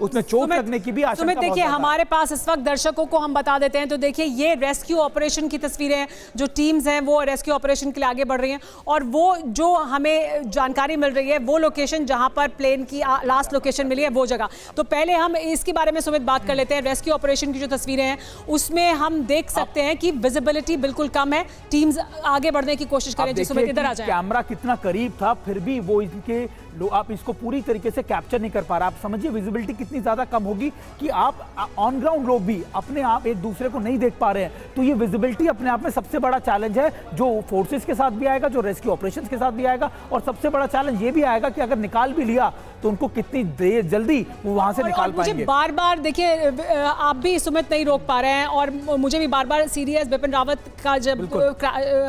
उसमें चोट लगने की भी आशंका बहुत देखिए, ज्यादा है। हमारे पास इस वक्त दर्शकों को हम बता देते हैं, तो देखिए ये रेस्क्यू ऑपरेशन की तस्वीरें हैं, जो टीम्स हैं वो रेस्क्यू ऑपरेशन के लिए आगे बढ़ रही हैं, और वो जो हमें जानकारी मिल रही है वो लोकेशन जहां पर प्लेन की लास्ट लोकेशन मिली है वो जगह। तो पहले हम इसके बारे में सुमित बात कर लेते हैं। रेस्क्यू ऑपरेशन की जो तस्वीरें हैं उसमें हम देख सकते हैं कि विजिबिलिटी बिल्कुल कम है, टीम्स आगे बढ़ने की कोशिश करें। जी सुमित, इधर आ जाए। कैमरा कितना करीब था, फिर भी वो इनके आप इसको पूरी तरीके से कैप्चर नहीं कर पा रहा। आप समझिए विजिबिलिटी कितनी ज्यादा कम होगी कि आप ऑन ग्राउंड लोग भी अपने आप एक दूसरे को नहीं देख पा रहे हैं। तो ये विजिबिलिटी अपने आप में सबसे बड़ा चैलेंज है, जो फोर्सेस के साथ भी आएगा, जो रेस्क्यू ऑपरेशंस के साथ भी आएगा, और सबसे बड़ा चैलेंज ये भी आएगा कि अगर निकाल भी लिया तो उनको कितनी देर जल्दी वो वहां से निकाल पाएंगे। मुझे बार बार देखिए, आप भी सुमित नहीं रोक पा रहे हैं, और मुझे भी बार बार सीडीएस बिपिन रावत का जब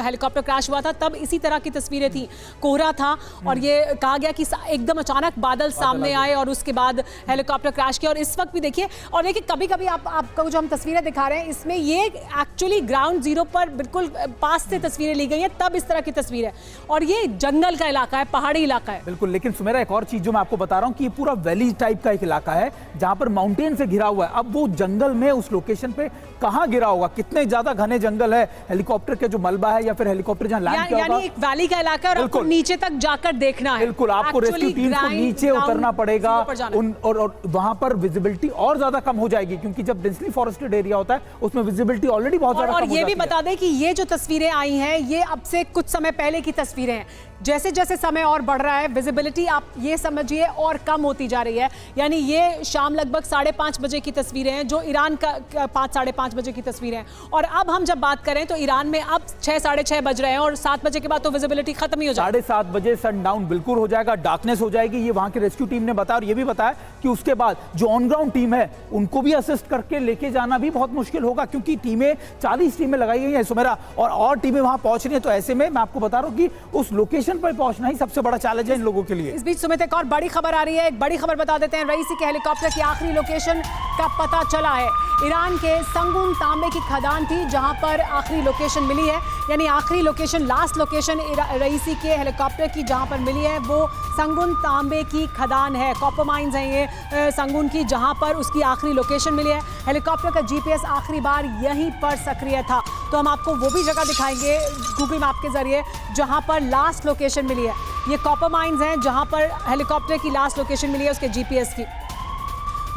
हेलीकॉप्टर क्रैश हुआ था तब इसी तरह की तस्वीरें थी, कोहरा था, और ये कहा गया कि एकदम अचानक बादल सामने आए और उसके बाद हेलीकॉप्टर क्रैश किया। और इस वक्त भी देखिए, और देखिए कभी कभी आपको जो हम तस्वीरें दिखा रहे हैं इसमें ये एक्चुअली ग्राउंड जीरो पर बिल्कुल पास से तस्वीरें ली गई हैं, तब इस तरह की तस्वीर है, और ये जंगल का इलाका है, पहाड़ी इलाका है। बिल्कुल, लेकिन सुमेरा एक और चीज जो मैं आपको बता रहा हूं कि ये पूरा वैली टाइप का एक इलाका है जहां पर माउंटेन से घिरा हुआ है। अब वो जंगल में उस लोकेशन पे कहां गिरा होगा, कितने ज्यादा घने जंगल है, हेलीकॉप्टर के जो मलबा है या फिर हेलीकॉप्टर जहां लैंड किया होगा, यानी एक वैली का इलाका है और आपको नीचे तक जाकर देखना है। बिल्कुल, आपको रेस्क्यू टीम को नीचे उतरना पड़ेगा और वहां पर विजिबिलिटी और ज्यादा कम हो जाएगी, क्योंकि जब डेंसली फॉरेस्टेड एरिया होता है उसमें विजिबिलिटी ऑलरेडी बहुत ज्यादा कम हो जाती है। और ये भी बता दें कि ये जो तस्वीरें आई हैं ये अब से कुछ समय पहले की तस्वीरें हैं। जैसे जैसे समय और बढ़ रहा है विजिबिलिटी आप ये समझिए और कम होती जा रही है। यानी ये शाम लगभग 5:30 बजे की तस्वीरें हैं, जो ईरान का 5 साढ़े 5 बजे की तस्वीरें हैं। और अब हम जब बात करें तो ईरान में अब 6 साढ़े 6 बज रहे हैं और 7 बजे के बाद तो विजिबिलिटी खत्म ही हो जाएगी। 7:30 बजे सनडाउन बिल्कुल हो जाएगा, डार्कनेस हो जाएगी, ये वहां की रेस्क्यू टीम ने बताया। और ये भी बताया कि उसके बाद जो ऑन ग्राउंड टीम है उनको भी असिस्ट करके लेके जाना भी बहुत मुश्किल होगा, क्योंकि टीमें 40 टीमें लगाई गई हैं सुमेरा, और टीमें वहां पहुंच रही हैं। तो ऐसे में मैं आपको बता रहा हूं कि उस लोकेशन पर पहुंचना ही सबसे बड़ा चैलेंज है इन लोगों के लिए। इस बीच सुमित एक और बड़ी खबर आ रही है, एक बड़ी खबर बता देते हैं। रईसी के हेलीकॉप्टर की आखिरी लोकेशन का पता चला है। ईरान के संगुन तांबे की खदान थी जहां पर आखिरी लोकेशन मिली है, यानी आखिरी लोकेशन, लास्ट लोकेशन रईसी के हेलीकॉप्टर की जहां पर मिली है वो संगुन तांबे की खदान है। कॉपर माइंस हैं ये संगुन की, जहां पर उसकी आखिरी लोकेशन मिली है। हेलीकॉप्टर का जीपीएस आखिरी बार यहीं पर सक्रिय था। तो हम आपको वो भी जगह दिखाएंगे गूगल मैप के जरिए जहां पर लास्ट लोकेशन मिली है। ये कॉपर माइंस हैं जहां पर हेलीकॉप्टर की लास्ट लोकेशन मिली है उसके जीपीएस की।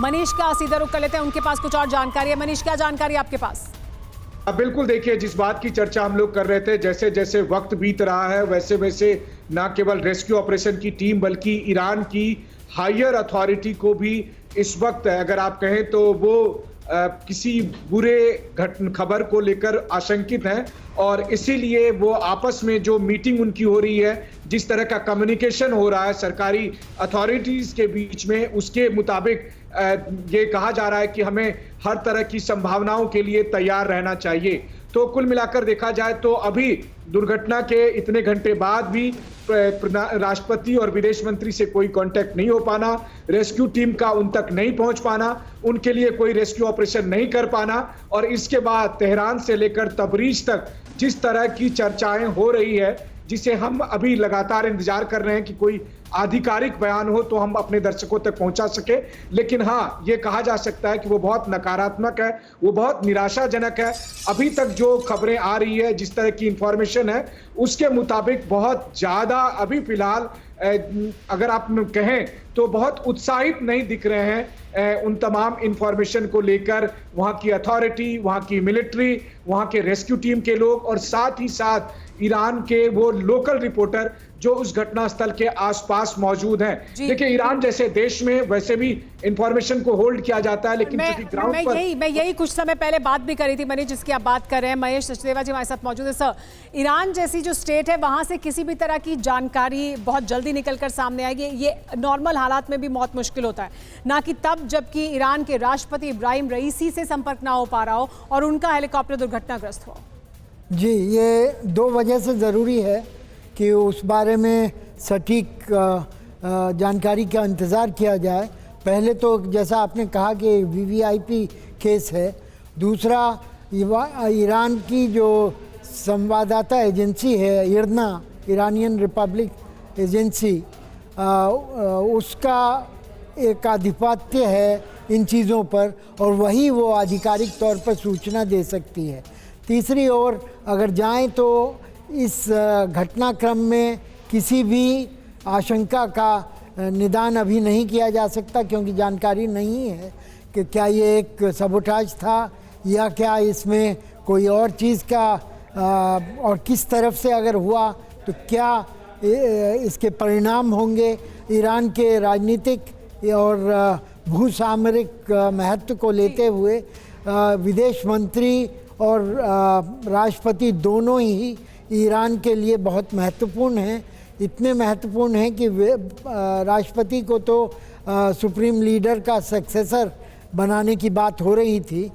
मनीष का सीधा रुख कर लेते हैं, उनके पास कुछ और जानकारी है। मनीष, क्या जानकारी आपके पास? बिल्कुल, देखिए जिस बात की चर्चा हम लोग कर रहे थे, जैसे जैसे वक्त बीत रहा है वैसे वैसे न केवल रेस्क्यू ऑपरेशन की टीम बल्कि ईरान की हायर अथॉरिटी को भी इस वक्त अगर आप कहें तो वो किसी बुरे खबर को लेकर आशंकित हैं, और इसीलिए वो आपस में जो मीटिंग उनकी हो रही है, जिस तरह का कम्युनिकेशन हो रहा है सरकारी अथॉरिटीज के बीच में, उसके मुताबिक ये कहा जा रहा है कि हमें हर तरह की संभावनाओं के लिए तैयार रहना चाहिए। तो कुल मिलाकर देखा जाए तो अभी दुर्घटना के इतने घंटे बाद भी राष्ट्रपति और विदेश मंत्री से कोई कांटेक्ट नहीं हो पाना, रेस्क्यू टीम का उन तक नहीं पहुंच पाना, उनके लिए कोई रेस्क्यू ऑपरेशन नहीं कर पाना, और इसके बाद तेहरान से लेकर तबरीज तक जिस तरह की चर्चाएं हो रही है, जिसे हम अभी लगातार इंतजार कर रहे हैं कि कोई आधिकारिक बयान हो तो हम अपने दर्शकों तक पहुंचा सके। लेकिन हाँ, ये कहा जा सकता है कि वो बहुत नकारात्मक है, वो बहुत निराशाजनक है। अभी तक जो खबरें आ रही है, जिस तरह की इंफॉर्मेशन है, उसके मुताबिक बहुत ज़्यादा अभी फिलहाल अगर आप कहें तो बहुत उत्साहित नहीं दिख रहे हैं उन तमाम इंफॉर्मेशन को लेकर वहाँ की अथॉरिटी, वहाँ की मिलिट्री, वहाँ के रेस्क्यू टीम के लोग, और साथ ही साथ ईरान के वो लोकल रिपोर्टर जो उस घटना स्थल के आसपास मौजूद हैं। देखिए, ईरान जैसे देश में वैसे भी इंफॉर्मेशन को होल्ड किया जाता है, लेकिन ग्राउंड पर मैं यही कुछ समय पहले बात भी करी थी मनीष, जिसकी आप बात कर रहे हैं। महेश सचदेवा जी हमारे साथ मौजूद है। सर, ईरान जैसी जो स्टेट है वहां से किसी भी तरह की जानकारी बहुत जल्दी निकलकर सामने आएगी, ये नॉर्मल हालात में भी बहुत मुश्किल होता है, ना कि तब जबकि ईरान के राष्ट्रपति इब्राहिम रईसी से संपर्क ना हो पा रहा हो और उनका हेलीकॉप्टर दुर्घटनाग्रस्त हो। जी, ये दो वजह से ज़रूरी है कि उस बारे में सटीक जानकारी का इंतज़ार किया जाए। पहले तो जैसा आपने कहा कि वीवीआईपी केस है, दूसरा ईरान की जो संवाददाता एजेंसी है इरना, ईरानियन रिपब्लिक एजेंसी, उसका एक आधिपत्य है इन चीज़ों पर और वही वो आधिकारिक तौर पर सूचना दे सकती है। तीसरी ओर अगर जाएं तो इस घटनाक्रम में किसी भी आशंका का निदान अभी नहीं किया जा सकता क्योंकि जानकारी नहीं है कि क्या ये एक सबोटाज था या क्या इसमें कोई और चीज़ का और किस तरफ से अगर हुआ तो क्या इसके परिणाम होंगे। ईरान के राजनीतिक और भूसामरिक महत्व को लेते हुए विदेश मंत्री और राष्ट्रपति दोनों ही ईरान के लिए बहुत महत्वपूर्ण हैं। इतने महत्वपूर्ण हैं कि राष्ट्रपति को तो सुप्रीम लीडर का सक्सेसर बनाने की बात हो रही थी।